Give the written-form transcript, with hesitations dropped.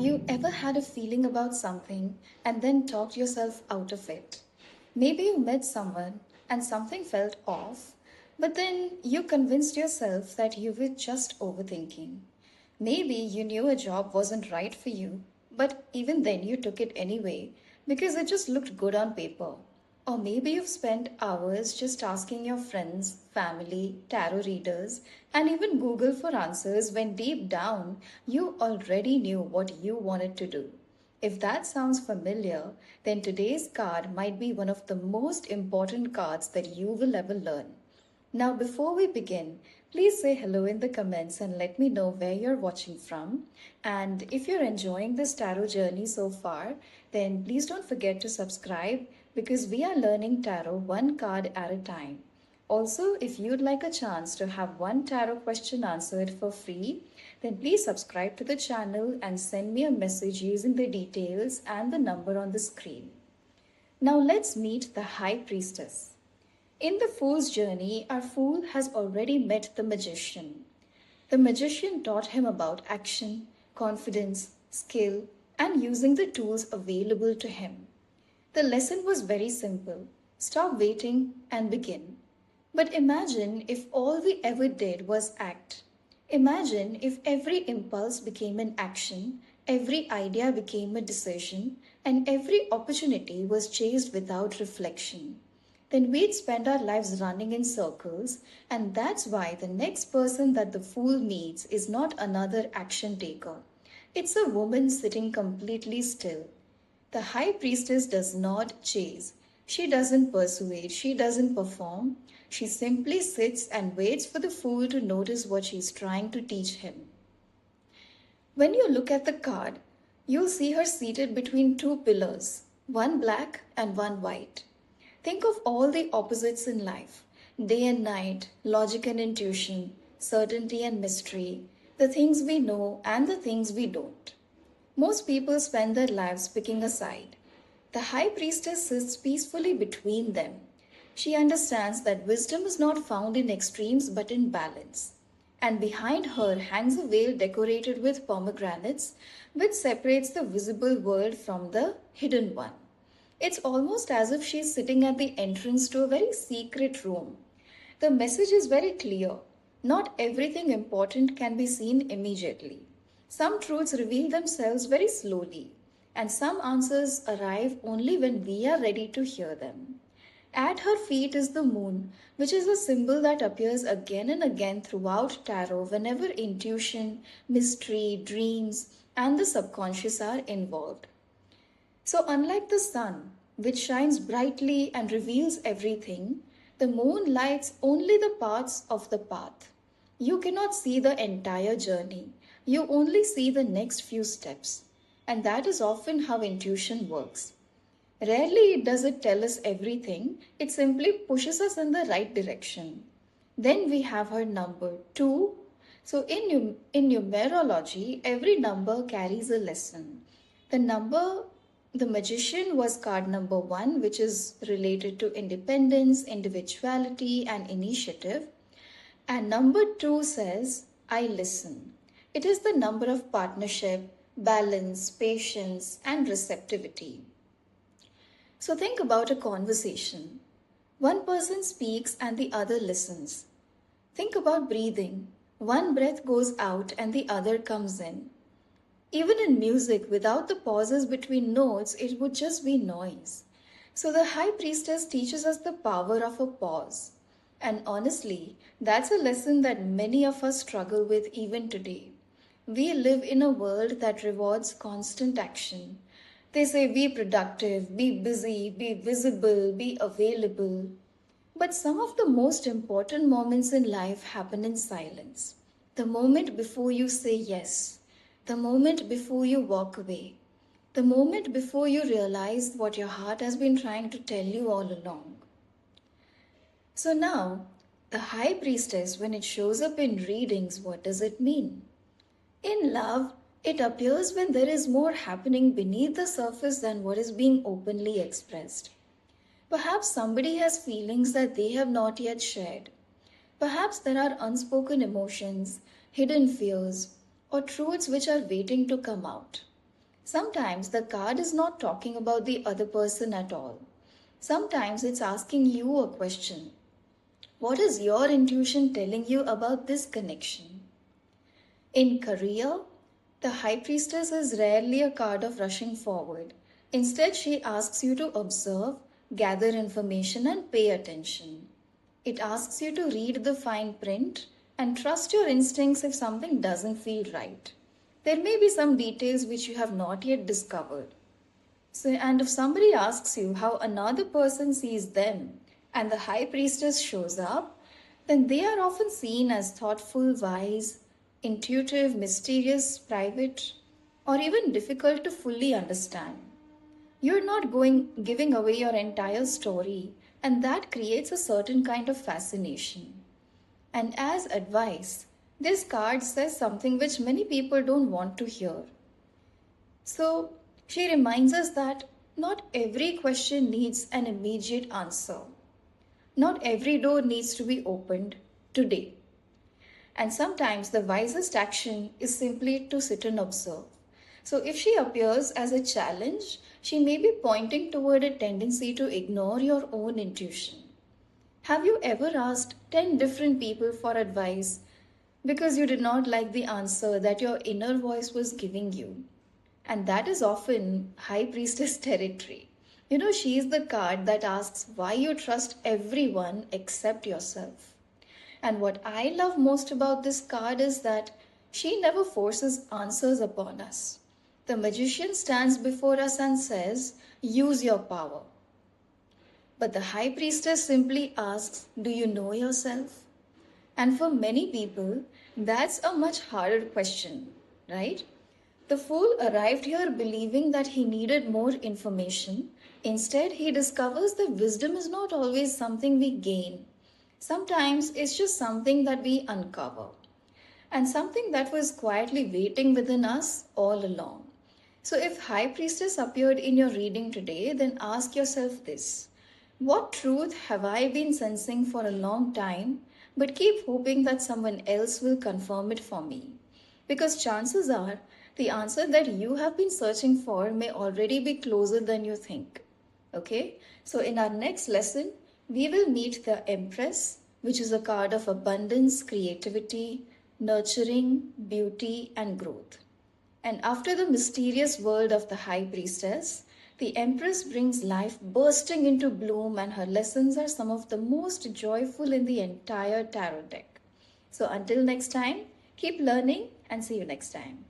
you ever had a feeling about something and then talked yourself out of it? Maybe you met someone and something felt off, but then you convinced yourself that you were just overthinking. Maybe you knew a job wasn't right for you, but even then you took it anyway because it just looked good on paper. Or maybe you've spent hours just asking your friends, family, tarot readers, and even Google for answers when deep down you already knew what you wanted to do. If that sounds familiar, then today's card might be one of the most important cards that you will ever learn. Now, before we begin, please say hello in the comments and let me know where you're watching from. And if you're enjoying this tarot journey so far, then please don't forget to subscribe because we are learning tarot one card at a time. Also, if you'd like a chance to have one tarot question answered for free, then please subscribe to the channel and send me a message using the details and the number on the screen. Now let's meet the High Priestess. In the Fool's journey, our Fool has already met the Magician. The Magician taught him about action, confidence, skill, and using the tools available to him. The lesson was very simple: stop waiting and begin. But imagine if all we ever did was act. Imagine if every impulse became an action, every idea became a decision, and every opportunity was chased without reflection. Then we'd spend our lives running in circles, and that's why the next person that the Fool meets is not another action taker. It's a woman sitting completely still. The High Priestess does not chase. She doesn't persuade. She doesn't perform. She simply sits and waits for the Fool to notice what she's trying to teach him. When you look at the card, you'll see her seated between two pillars, one black and one white. Think of all the opposites in life: day and night, logic and intuition, certainty and mystery, the things we know and the things we don't. Most people spend their lives picking a side. The High Priestess sits peacefully between them. She understands that wisdom is not found in extremes but in balance. And behind her hangs a veil decorated with pomegranates, which separates the visible world from the hidden one. It's almost as if she's sitting at the entrance to a very secret room. The message is very clear. Not everything important can be seen immediately. Some truths reveal themselves very slowly, and some answers arrive only when we are ready to hear them. At her feet is the moon, which is a symbol that appears again and again throughout tarot whenever intuition, mystery, dreams, and the subconscious are involved. So, unlike the sun, which shines brightly and reveals everything, the moon lights only the parts of the path. You cannot see the entire journey. You only see the next few steps. And that is often how intuition works. Rarely does it tell us everything, it simply pushes us in the right direction. Then we have her number 2. So in numerology, every number carries a lesson. The Magician was card number 1, which is related to independence, individuality, and initiative. And number 2 says, I listen. It is the number of partnership, balance, patience, and receptivity. So think about a conversation. One person speaks and the other listens. Think about breathing. One breath goes out and the other comes in. Even in music, without the pauses between notes, it would just be noise. So the High Priestess teaches us the power of a pause. And honestly, that's a lesson that many of us struggle with even today. We live in a world that rewards constant action. They say be productive, be busy, be visible, be available. But some of the most important moments in life happen in silence. The moment before you say yes. The moment before you walk away. The moment before you realize what your heart has been trying to tell you all along. So now, the High Priestess, when it shows up in readings, what does it mean? In love, it appears when there is more happening beneath the surface than what is being openly expressed. Perhaps somebody has feelings that they have not yet shared. Perhaps there are unspoken emotions, hidden fears, or truths which are waiting to come out. Sometimes the card is not talking about the other person at all. Sometimes it's asking you a question. What is your intuition telling you about this connection? In career, the High Priestess is rarely a card of rushing forward. Instead, she asks you to observe, gather information, and pay attention. It asks you to read the fine print and trust your instincts if something doesn't feel right. There may be some details which you have not yet discovered. So, and if somebody asks you how another person sees them and the High Priestess shows up, then they are often seen as thoughtful, wise, intuitive, mysterious, private, or even difficult to fully understand. You're not giving away your entire story, and that creates a certain kind of fascination. And as advice, this card says something which many people don't want to hear. So, she reminds us that not every question needs an immediate answer. Not every door needs to be opened today. And sometimes the wisest action is simply to sit and observe. So if she appears as a challenge, she may be pointing toward a tendency to ignore your own intuition. Have you ever asked 10 different people for advice because you did not like the answer that your inner voice was giving you? And that is often High Priestess territory. She is the card that asks why you trust everyone except yourself. And what I love most about this card is that she never forces answers upon us. The magician stands before us and says, use your power. But the High Priestess simply asks, do you know yourself? And for many people, that's a much harder question, right? The fool arrived here believing that he needed more information. Instead, he discovers that wisdom is not always something we gain. Sometimes it's just something that we uncover, and something that was quietly waiting within us all along. So, if High Priestess appeared in your reading today, then ask yourself this: what truth have I been sensing for a long time, but keep hoping that someone else will confirm it for me? Because chances are the answer that you have been searching for may already be closer than you think. Okay? So, in our next lesson, we will meet the Empress, which is a card of abundance, creativity, nurturing, beauty, and growth. And after the mysterious world of the High Priestess, the Empress brings life bursting into bloom, and her lessons are some of the most joyful in the entire tarot deck. So, until next time, keep learning and see you next time.